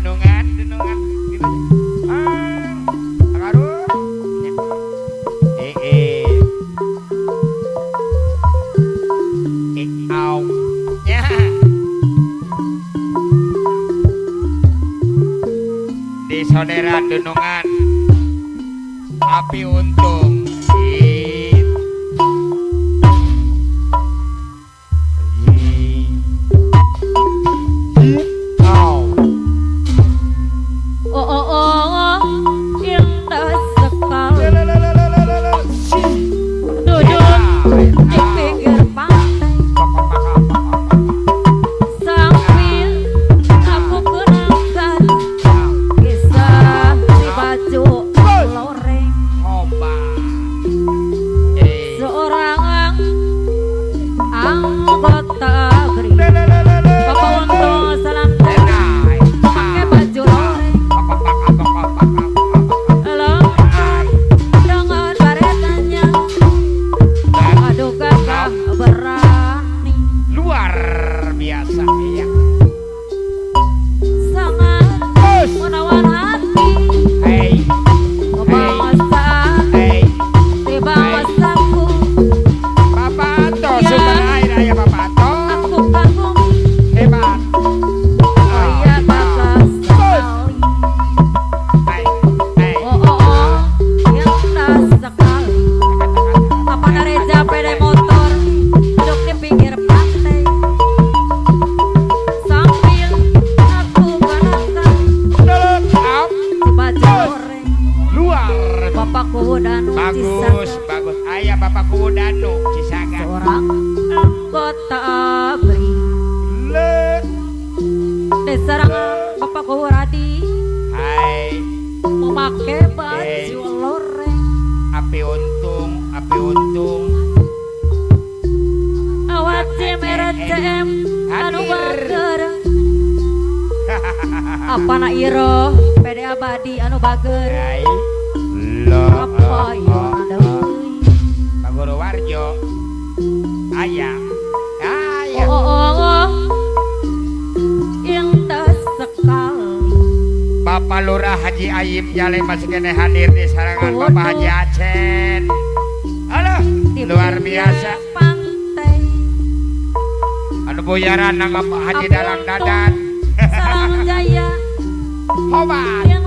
denungan gitu. Akaruh. Au. Ya. Di saudara denungan api untung. Bagus. Ayah bapakku Danu Cisaga. Seorang anggota ABRI. Desarang bapakku Radi. Hai. Memakai baju loreng. Api untung. Awat merah CM anu bager. Apa na iro PD abadi anu bager. Hai. Apa Guru Warjo. Ayah. Indah sekali. Bapak Lurah Haji Ayim Jale masih kena hadir di sarangan Bapak Haji Acen. Halo, luar biasa. Pantai. Anu boyaran nang Bapak Haji Dalang Dadan. Salam jaya. Hobat. Yang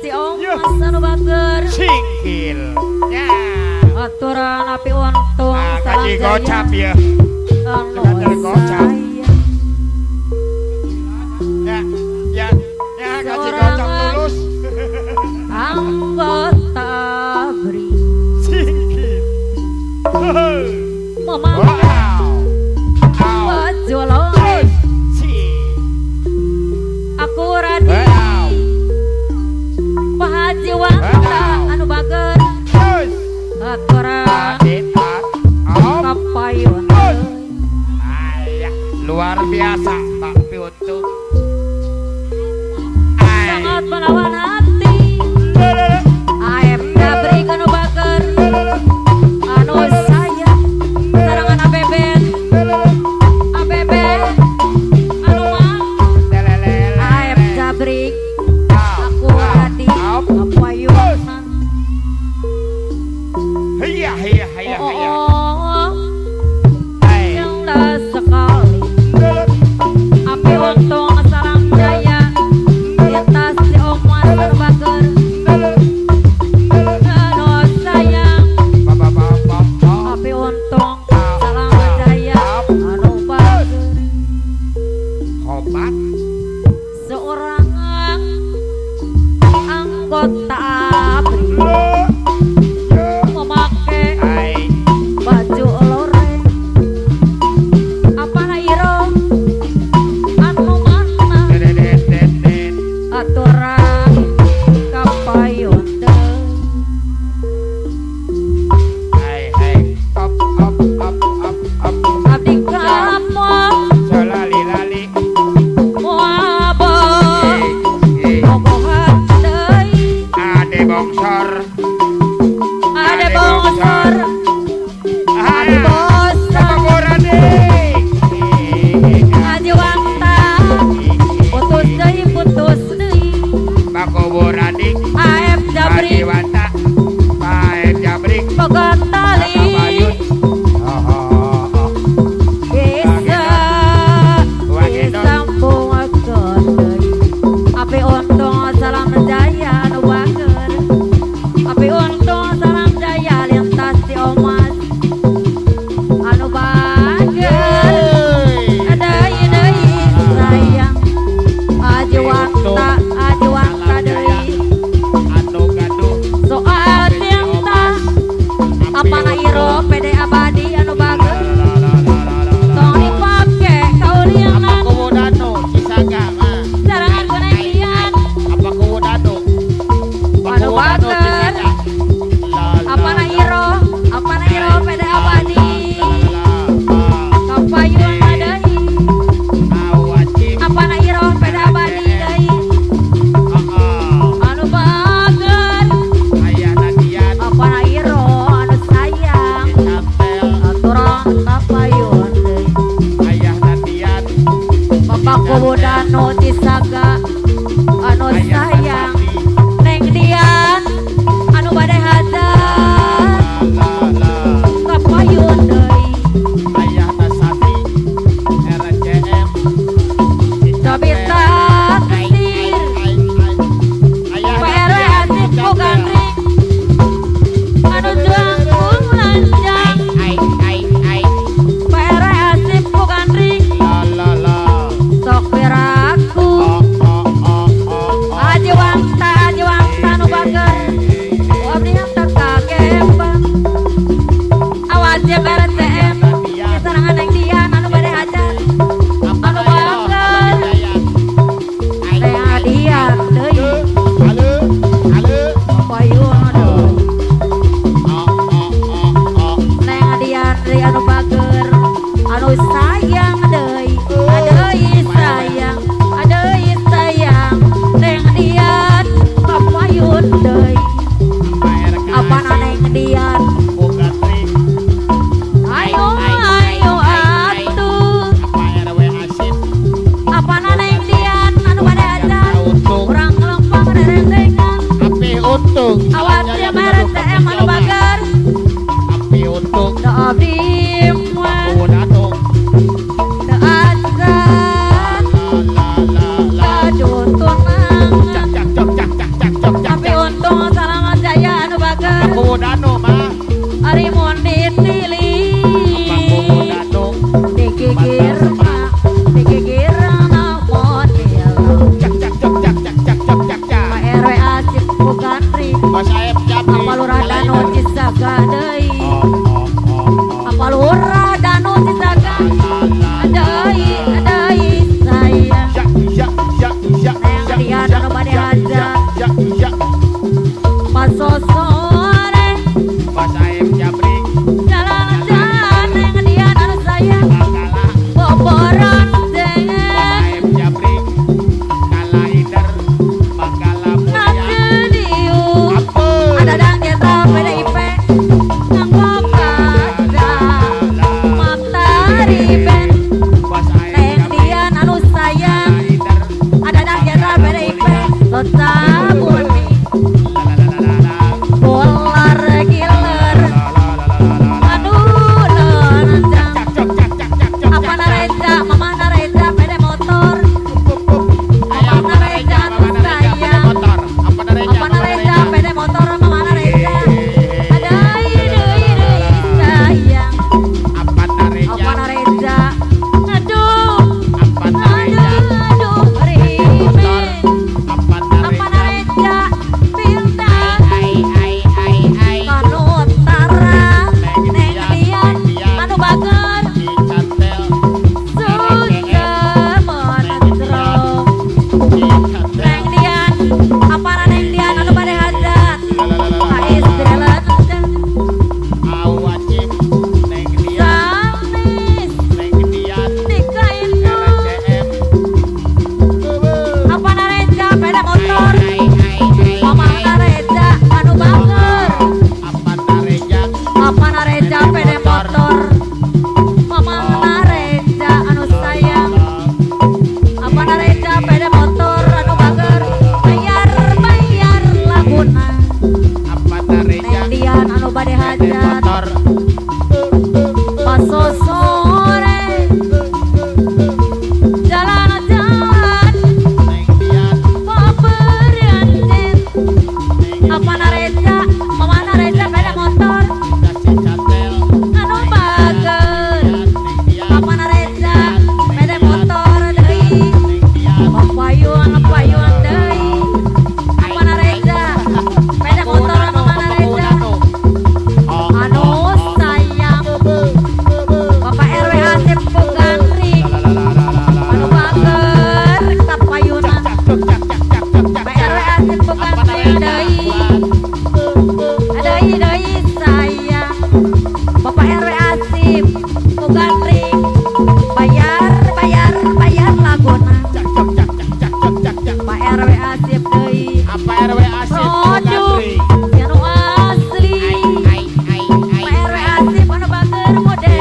si Omas anu bager. Singkil. Ya. Aturan api untung kaji gocap ya. Kaji gocap. Ya kaji gocap tulus. Anggota ABRI. Singkil. Memakai baju loreng. Aku Radi. Pak Haji Wanda anu bager. Aturan kapayun. Luar biasa Pak Piutu. Sangat menawan hati. AF ABRI anu bager. Anu saya sarangan ABB anu mang AF ABRI. Aku Radi kapayun. Iya. Indah sekali. Api untung salam jaya. Kita si Omas anu bager. Anu sayang. Api untung salam jaya. Anu bager. Hobat. Seorang anggota ABRI. Memakai deui. Halo, halo. Papayun deui. Oh. Neng Dian dari anu bager, anu sayang deui. Adeui sayang, adeui sayang. Neng Dian papayun deui. Apa Neng Dian? Ayo atuh. Apa Neng Dian anu bade ajan? Urang lempang derendengan. Awat dia mere TM anu bager. Da abdi mah da azan. Kajutunang. Tapi untung Salaman Jaya anu bager. Ari mun ditili. Digigir mah, digigir na model. Pak RW Asip Bugantri. Apa lurah Danu Cisaga deui. Apa lurah Danu Cisaga. Adeui sayang. Neng Dian anu bade hajat. Pas sore jalan-jalan Neng Dian anu sayang. Boboran dengan Nasdiu. Ada dang kita PDIP nganggo kaca matahari ben. Neng Dian anu sayang. Ada dang kita PDIP Lota Bumi. Bolar giler. Aduh lencang. Apa Nareja, Mama Nareja pede motor. Apa Nareja anu sayang. Apa Nareja pede motor Mama Nareja. Deui sayang. Apa Nareja. Aduh rime. Apa Nareja bintang kanu utara. Neng Dian anu bager. Sudah menentrong. Neng Dian, apa Neng Dian anu bade hajat. Ka istri lenceng. Sanis dikaitkeun. Apa Nareja pede motor. Mama Nareja anu bager. Apa Nareja pede motor. Mama Nareja anu sayang. Apa Nareja pede motor anu bager. Bayar laguna. Neng Dian anu bade hajat. Pas sore jalan-jalan paberanjen. Apa Nareja, Mama Nareja pede motor anu bager. Apa Nareja pede motor deui. Papayun deui. Apa Nareja pede motor Mama Nareja anu sayang. Bapak RW Asip Bugantri anu bager kapayunan. Bapak RW Asip Bugantri deui sayang. Bapak RW Asip Bugantri bayar laguna. Pak RW Asip deui. Produk yang asli. Pak RW Asip anu bager model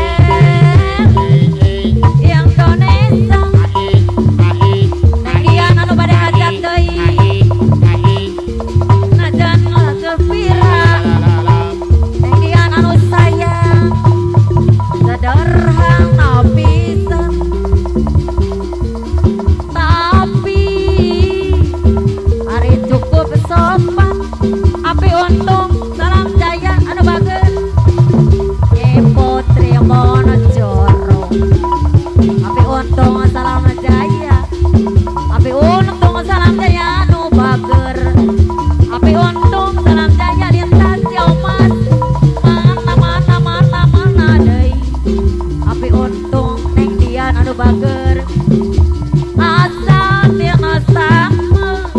yang Indonesia. Neng Dian anu bade hajat deui. Najan kepira. Neng Dian anu sayang. Sederhana pisan. Tapi hari cukup sopan. Api untung Salam Jaya anu bager. Putri Monocoro. Api untung Salam Jaya. Api untung Salam Jaya anu bager. Api untung Salam Jaya lintas Mas. Mana deui. Api untung Neng Dian anu bager. Asa tina sama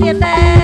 ieu teh